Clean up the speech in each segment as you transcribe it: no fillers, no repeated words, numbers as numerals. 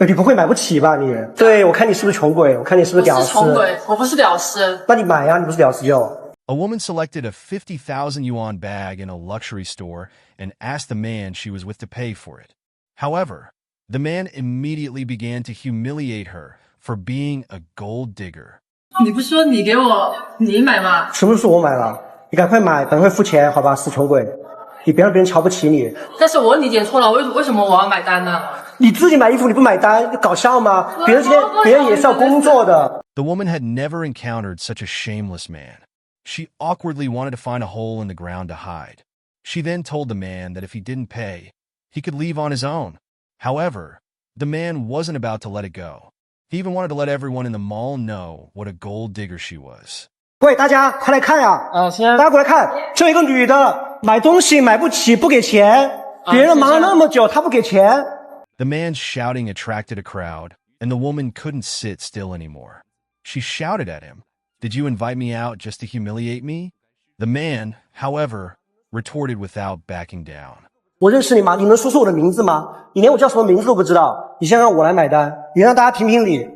你不会买不起吧你？对，我看你是不是穷鬼，我看你是不是屌丝。我是穷鬼，我不是屌丝。那你买呀，你不是屌丝就。A woman selected a 50,000 yuan bag in a luxury store and asked the man she was with to pay for it. However, the man immediately began to humiliate her for being a gold digger. 你不是说你给我你买吗？什么时候我买了？你赶快买，等会付钱，好吧，死穷鬼！你别让别人瞧不起你。但是我理解错了，为什么我要买单呢？你自己买衣服你不买单，你搞笑吗？别人也是要工作的。The woman had never encountered such a shameless man. She awkwardly wanted to find a hole in the ground to hide. She then told the man that if he didn't pay, he could leave on his own. However, the man wasn't about to let it go. He even wanted to let everyone in the mall know what a gold digger she was. 喂，大家快来看呀！大家过来看，这有一个女的买东西买不起，不给钱，别人忙了那么久，她不给钱。The man's shouting attracted a crowd, and the woman couldn't sit still anymore. She shouted at him, "Did you invite me out just to humiliate me?" The man, however, retorted without backing down. 我认识你吗？你能说出我的名字吗？你连我叫什么名字都不知道，你先让我来买单，你让大家评评理。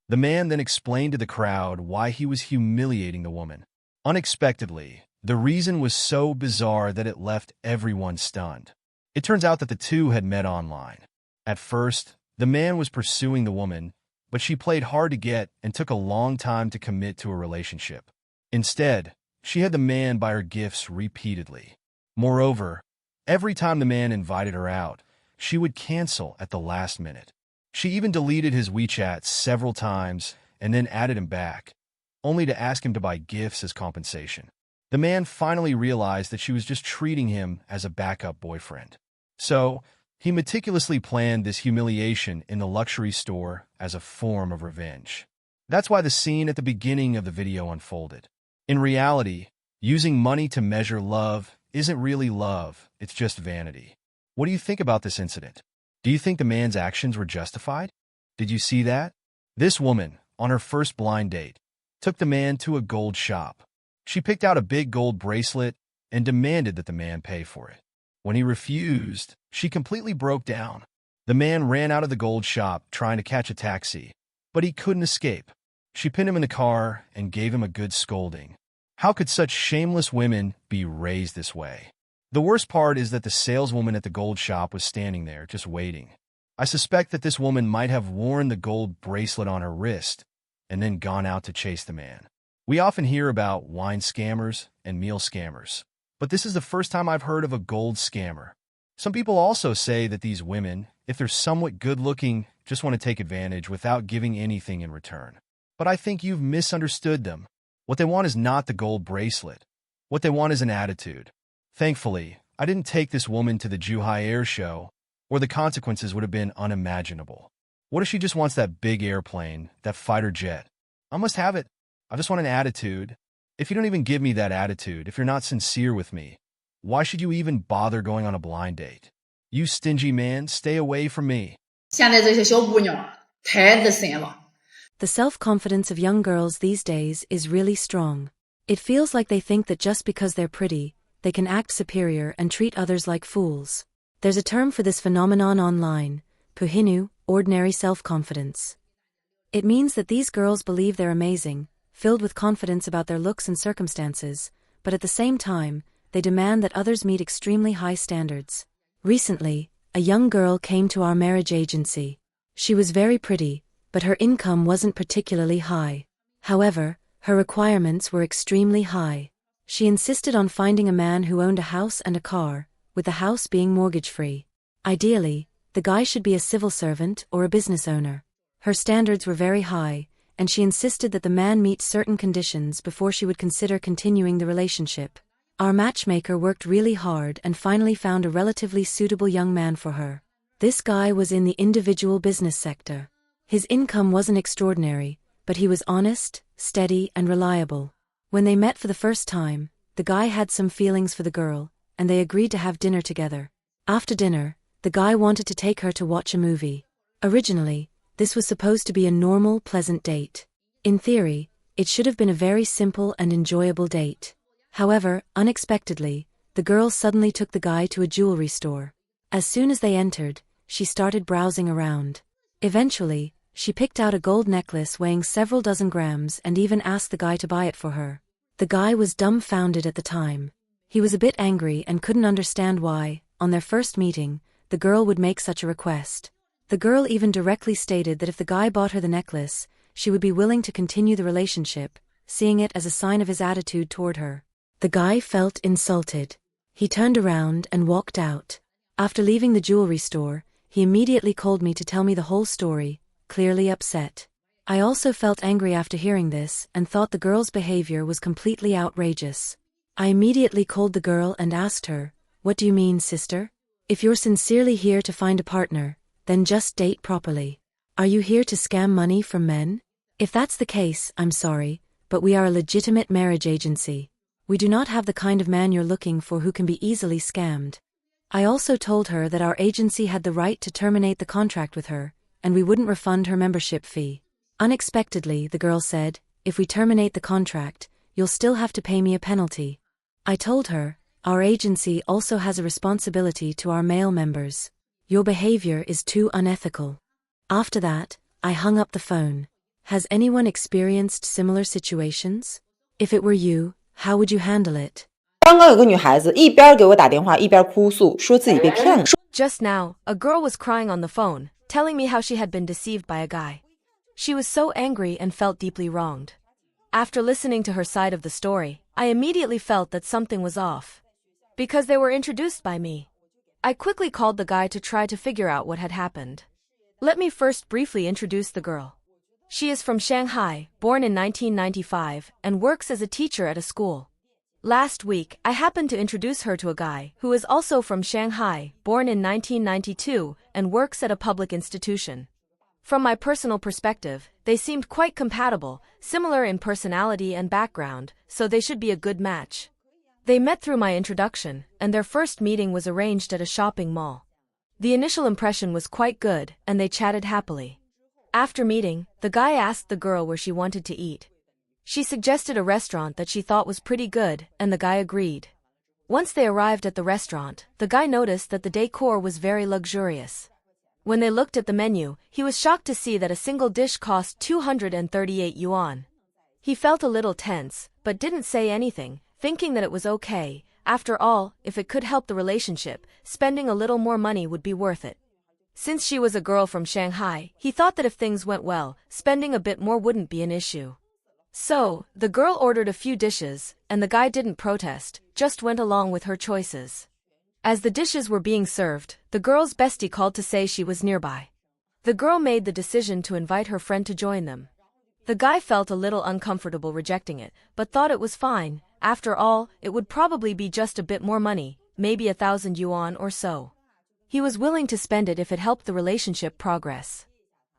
The man then explained to the crowd why he was humiliating the woman. Unexpectedly, the reason was so bizarre that it left everyone stunned. It turns out that the two had met online. At first, the man was pursuing the woman, but she played hard to get and took a long time to commit to a relationship. Instead, she had the man buy her gifts repeatedly. Moreover, every time the man invited her out, she would cancel at the last minute. She even deleted his WeChat several times and then added him back, only to ask him to buy gifts as compensation. The man finally realized that she was just treating him as a backup boyfriend. So, he meticulously planned this humiliation in the luxury store as a form of revenge. That's why the scene at the beginning of the video unfolded. In reality, using money to measure love isn't really love, it's just vanity. What do you think about this incident? Do you think the man's actions were justified? Did you see that? This woman, on her first blind date, took the man to a gold shop. She picked out a big gold bracelet and demanded that the man pay for it. When he refused, she completely broke down. The man ran out of the gold shop trying to catch a taxi, but he couldn't escape. She pinned him in the car and gave him a good scolding. How could such shameless women be raised this way? The worst part is that the saleswoman at the gold shop was standing there, just waiting. I suspect that this woman might have worn the gold bracelet on her wrist and then gone out to chase the man. We often hear about wine scammers and meal scammers, but this is the first time I've heard of a gold scammer. Some people also say that these women, if they're somewhat good-looking, just want to take advantage without giving anything in return. But I think you've misunderstood them. What they want is not the gold bracelet. What they want is an attitude. Thankfully, I didn't take this woman to the Zhuhai Air Show, or the consequences would have been unimaginable. What if she just wants that big airplane, that fighter jet? I must have it. I just want an attitude. If you don't even give me that attitude, if you're not sincere with me, why should you even bother going on a blind date? You stingy man, stay away from me. 现在这些小姑娘太自信了。 The self-confidence of young girls these days is really strong. It feels like they think that just because they're pretty, they can act superior and treat others like fools. There's a term for this phenomenon online, puhinu, ordinary self-confidence. It means that these girls believe they're amazing, filled with confidence about their looks and circumstances, but at the same time, they demand that others meet extremely high standards. Recently, a young girl came to our marriage agency. She was very pretty, but her income wasn't particularly high. However, her requirements were extremely high. She insisted on finding a man who owned a house and a car, with the house being mortgage-free. Ideally, the guy should be a civil servant or a business owner. Her standards were very high, and she insisted that the man meet certain conditions before she would consider continuing the relationship. Our matchmaker worked really hard and finally found a relatively suitable young man for her. This guy was in the individual business sector. His income wasn't extraordinary, but he was honest, steady, and reliable. When they met for the first time, the guy had some feelings for the girl, and they agreed to have dinner together. After dinner, the guy wanted to take her to watch a movie. Originally, this was supposed to be a normal, pleasant date. In theory, it should have been a very simple and enjoyable date. However, unexpectedly, the girl suddenly took the guy to a jewelry store. As soon as they entered, she started browsing around. Eventually, she picked out a gold necklace weighing several dozen grams and even asked the guy to buy it for her. The guy was dumbfounded at the time. He was a bit angry and couldn't understand why, on their first meeting, the girl would make such a request. The girl even directly stated that if the guy bought her the necklace, she would be willing to continue the relationship, seeing it as a sign of his attitude toward her. The guy felt insulted. He turned around and walked out. After leaving the jewelry store, he immediately called me to tell me the whole story, clearly upset. I also felt angry after hearing this and thought the girl's behavior was completely outrageous. I immediately called the girl and asked her, "What do you mean, sister? If you're sincerely here to find a partner, then just date properly. Are you here to scam money from men? If that's the case, I'm sorry, but we are a legitimate marriage agency. We do not have the kind of man you're looking for who can be easily scammed." I also told her that our agency had the right to terminate the contract with her, and we wouldn't refund her membership fee. Unexpectedly, the girl said, "If we terminate the contract, you'll still have to pay me a penalty." I told her, "Our agency also has a responsibility to our male members. Your behavior is too unethical." After that, I hung up the phone. Has anyone experienced similar situations? If it were you, how would you handle it? 刚刚有个女孩子一边给我打电话一边哭诉，说自己被骗了。 Just now, a girl was crying on the phone, telling me how she had been deceived by a guy. She was so angry and felt deeply wronged. After listening to her side of the story, I immediately felt that something was off. Because they were introduced by me. I quickly called the guy to try to figure out what had happened. Let me first briefly introduce the girl. She is from Shanghai, born in 1995, and works as a teacher at a school. Last week, I happened to introduce her to a guy who is also from Shanghai, born in 1992, and works at a public institution. From my personal perspective, they seemed quite compatible, similar in personality and background, so they should be a good match. They met through my introduction, and their first meeting was arranged at a shopping mall. The initial impression was quite good, and they chatted happily. After meeting, the guy asked the girl where she wanted to eat. She suggested a restaurant that she thought was pretty good, and the guy agreed. Once they arrived at the restaurant, the guy noticed that the decor was very luxurious. When they looked at the menu, he was shocked to see that a single dish cost 238 yuan. He felt a little tense, but didn't say anything, thinking that it was okay. After all, if it could help the relationship, spending a little more money would be worth it. Since she was a girl from Shanghai, he thought that if things went well, spending a bit more wouldn't be an issue. So, the girl ordered a few dishes, and the guy didn't protest, just went along with her choices. As the dishes were being served, the girl's bestie called to say she was nearby. The girl made the decision to invite her friend to join them. The guy felt a little uncomfortable rejecting it, but thought it was fine. After all, it would probably be just a bit more money, maybe 1,000 yuan or so. He was willing to spend it if it helped the relationship progress.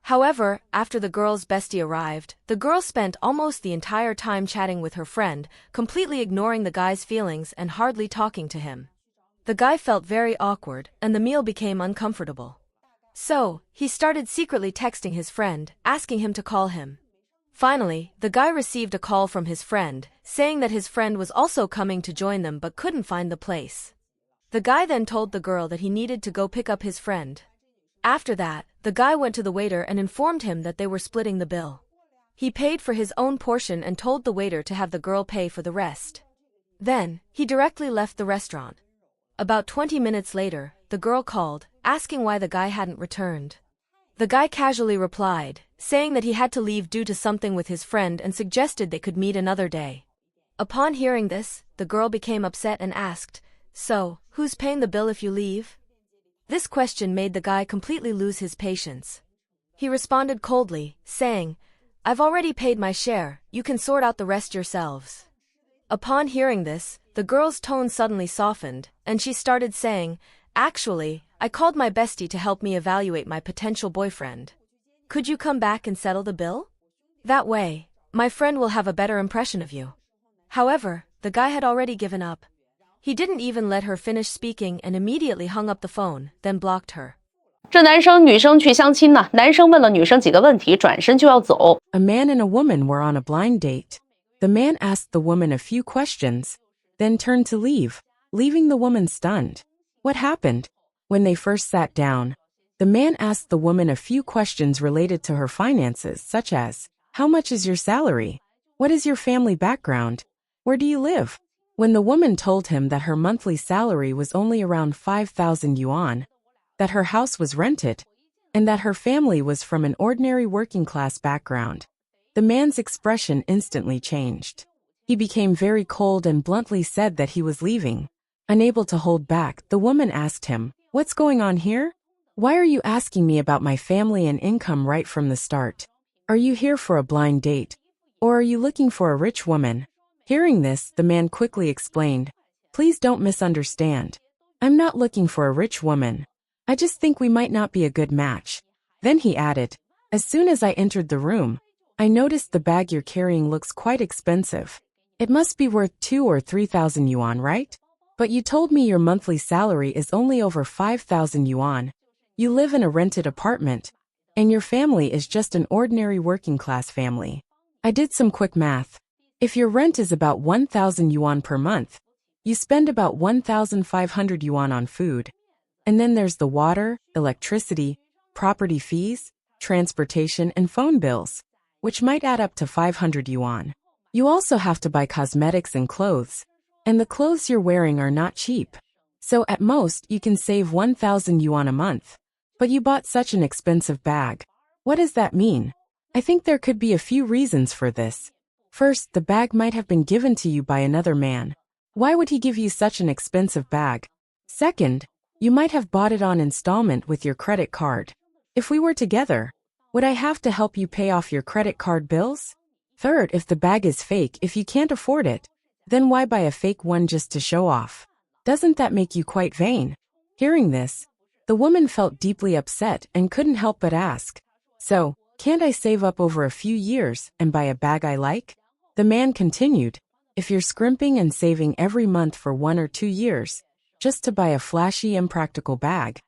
However, after the girl's bestie arrived, the girl spent almost the entire time chatting with her friend, completely ignoring the guy's feelings and hardly talking to him. The guy felt very awkward, and the meal became uncomfortable. So, he started secretly texting his friend, asking him to call him. Finally, the guy received a call from his friend, saying that his friend was also coming to join them but couldn't find the place. The guy then told the girl that he needed to go pick up his friend. After that, the guy went to the waiter and informed him that they were splitting the bill. He paid for his own portion and told the waiter to have the girl pay for the rest. Then, he directly left the restaurant. About 20 minutes later, the girl called, asking why the guy hadn't returned. The guy casually replied, saying that he had to leave due to something with his friend and suggested they could meet another day. Upon hearing this, the girl became upset and asked, "So, who's paying the bill if you leave?" This question made the guy completely lose his patience. He responded coldly, saying, "I've already paid my share, you can sort out the rest yourselves." Upon hearing this, the girl's tone suddenly softened, and she started saying, "Actually, I called my bestie to help me evaluate my potential boyfriend. Could you come back and settle the bill? That way, my friend will have a better impression of you." However, the guy had already given up. He didn't even let her finish speaking and immediately hung up the phone, then blocked her. 这男生女生去相亲呢，男生问了女生几个问题，转身就要走。 A man and a woman were on a blind date. The man asked the woman a few questions, then turned to leave, leaving the woman stunned. What happened? When they first sat down, The man asked the woman a few questions related to her finances, such as, how much is your salary? What is your family background? Where do you live? When the woman told him that her monthly salary was only around 5,000 yuan, that her house was rented, and that her family was from an ordinary working-class background, the man's expression instantly changed. He became very cold and bluntly said that he was leaving. Unable to hold back, the woman asked him, "What's going on here? Why are you asking me about my family and income right from the start? Are you here for a blind date? Or are you looking for a rich woman?" Hearing this, the man quickly explained, "Please don't misunderstand. I'm not looking for a rich woman. I just think we might not be a good match." Then he added, "As soon as I entered the room, I noticed the bag you're carrying looks quite expensive. It must be worth 2 or 3,000 yuan, right? But you told me your monthly salary is only over 5,000 yuan. You live in a rented apartment, and your family is just an ordinary working-class family. I did some quick math. If your rent is about 1,000 yuan per month, you spend about 1,500 yuan on food. And then there's the water, electricity, property fees, transportation, and phone bills, which might add up to 500 yuan. You also have to buy cosmetics and clothes, and the clothes you're wearing are not cheap. So at most, you can save 1,000 yuan a month. But you bought such an expensive bag. What does that mean? I think there could be a few reasons for this. First, the bag might have been given to you by another man. Why would he give you such an expensive bag? Second, you might have bought it on installment with your credit card. If we were together, would I have to help you pay off your credit card bills? Third, if the bag is fake, if you can't afford it, then why buy a fake one just to show off? Doesn't that make you quite vain?" Hearing this, the woman felt deeply upset and couldn't help but ask, "So, can't I save up over a few years and buy a bag I like?" The man continued, "If you're scrimping and saving every month for 1 or 2 years, just to buy a flashy, impractical bag,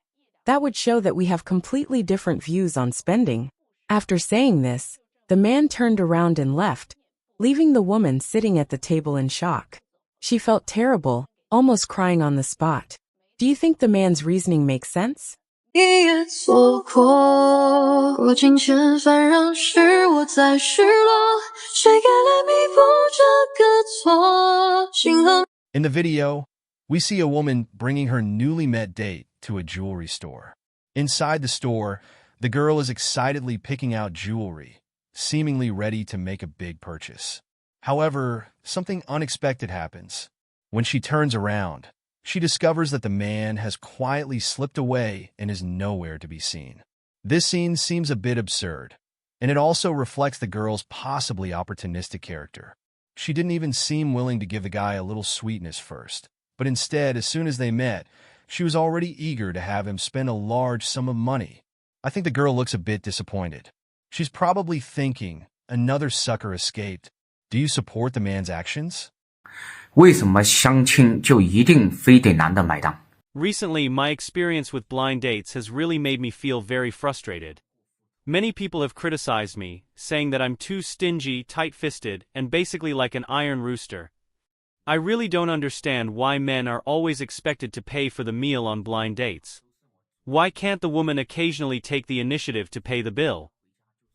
that would show that we have completely different views on spending." After saying this, the man turned around and left, leaving the woman sitting at the table in shock. She felt terrible, almost crying on the spot. Do you think the man's reasoning makes sense? 一夜错过，过尽千帆，让是我在失落，谁该来弥补这个错？心和 In the video, we see a woman bringing her newly met date to a jewelry store. Inside the store, the girl is excitedly picking out jewelry, seemingly ready to make a big purchase. However, something unexpected happens. When she turns around, she discovers that the man has quietly slipped away and is nowhere to be seen. This scene seems a bit absurd, and it also reflects the girl's possibly opportunistic character. She didn't even seem willing to give the guy a little sweetness first, but instead, as soon as they met, she was already eager to have him spend a large sum of money. I think the girl looks a bit disappointed. She's probably thinking, another sucker escaped. Do you support the man's actions? 为什么相亲就一定非得男的买单？ Recently, my experience with blind dates has really made me feel very frustrated. Many people have criticized me, saying that I'm too stingy, tight-fisted, and basically like an iron rooster. I really don't understand why men are always expected to pay for the meal on blind dates. Why can't the woman occasionally take the initiative to pay the bill?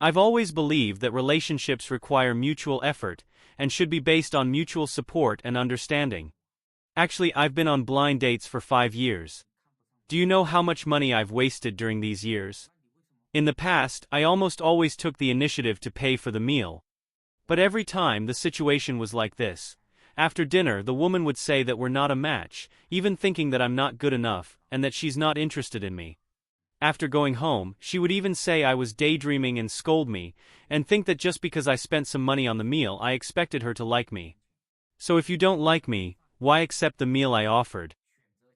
I've always believed that relationships require mutual effort and should be based on mutual support and understanding. Actually, I've been on blind dates for 5 years. Do you know how much money I've wasted during these years? In the past, I almost always took the initiative to pay for the meal. But every time the situation was like this. After dinner, the woman would say that we're not a match, even thinking that I'm not good enough, and that she's not interested in me. After going home, she would even say I was daydreaming and scold me, and think that just because I spent some money on the meal I expected her to like me. So if you don't like me, why accept the meal I offered?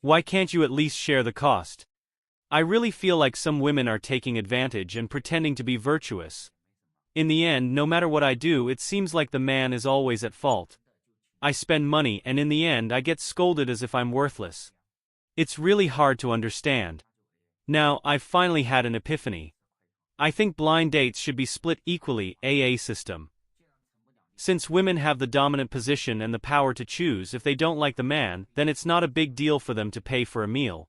Why can't you at least share the cost? I really feel like some women are taking advantage and pretending to be virtuous. In the end, no matter what I do, it seems like the man is always at fault. I spend money and in the end I get scolded as if I'm worthless. It's really hard to understand. Now, I've finally had an epiphany. I think blind dates should be split equally, AA system. Since women have the dominant position and the power to choose if they don't like the man, then it's not a big deal for them to pay for a meal.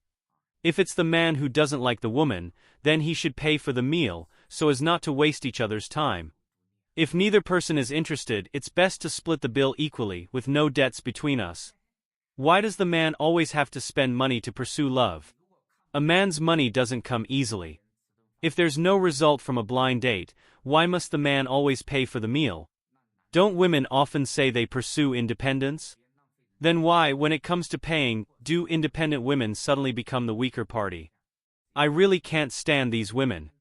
If it's the man who doesn't like the woman, then he should pay for the meal, so as not to waste each other's time. If neither person is interested, it's best to split the bill equally, with no debts between us. Why does the man always have to spend money to pursue love? A man's money doesn't come easily. If there's no result from a blind date, why must the man always pay for the meal? Don't women often say they pursue independence? Then why, when it comes to paying, do independent women suddenly become the weaker party? I really can't stand these women.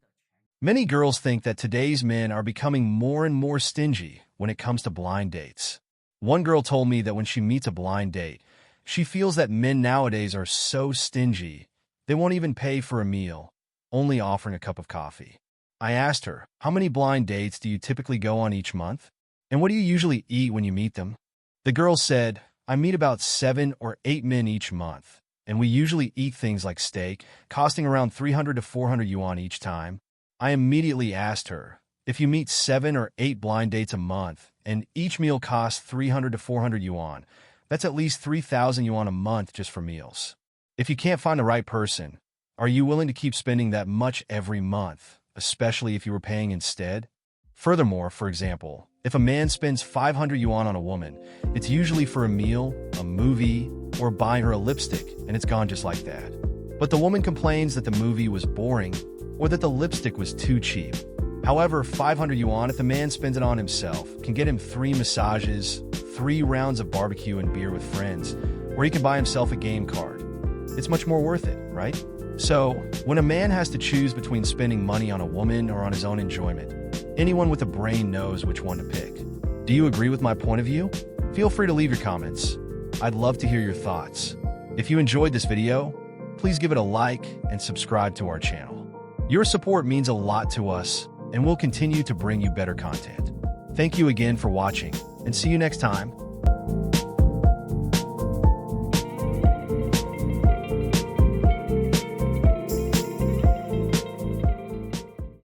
Many girls think that today's men are becoming more and more stingy when it comes to blind dates. One girl told me that when she meets a blind date, she feels that men nowadays are so stingy, they won't even pay for a meal, only offering a cup of coffee. I asked her, how many blind dates do you typically go on each month? And what do you usually eat when you meet them? The girl said, I meet about 7 or 8 men each month, and we usually eat things like steak, costing around 300 to 400 yuan each time. I immediately asked her, if you meet 7 or 8 blind dates a month, and each meal costs 300 to 400 yuan, that's at least 3,000 yuan a month just for meals. If you can't find the right person, are you willing to keep spending that much every month, especially if you were paying instead? Furthermore, for example, if a man spends 500 yuan on a woman, it's usually for a meal, a movie, or buying her a lipstick, and it's gone just like that. But the woman complains that the movie was boring or that the lipstick was too cheap. However, 500 yuan, if the man spends it on himself, can get him 3 massages, 3 rounds of barbecue and beer with friends, or he can buy himself a game card. It's much more worth it, right? So, when a man has to choose between spending money on a woman or on his own enjoyment, anyone with a brain knows which one to pick. Do you agree with my point of view? Feel free to leave your comments. I'd love to hear your thoughts. If you enjoyed this video, please give it a like and subscribe to our channel. Your support means a lot to us, and we'll continue to bring you better content. Thank you again for watching, and see you next time.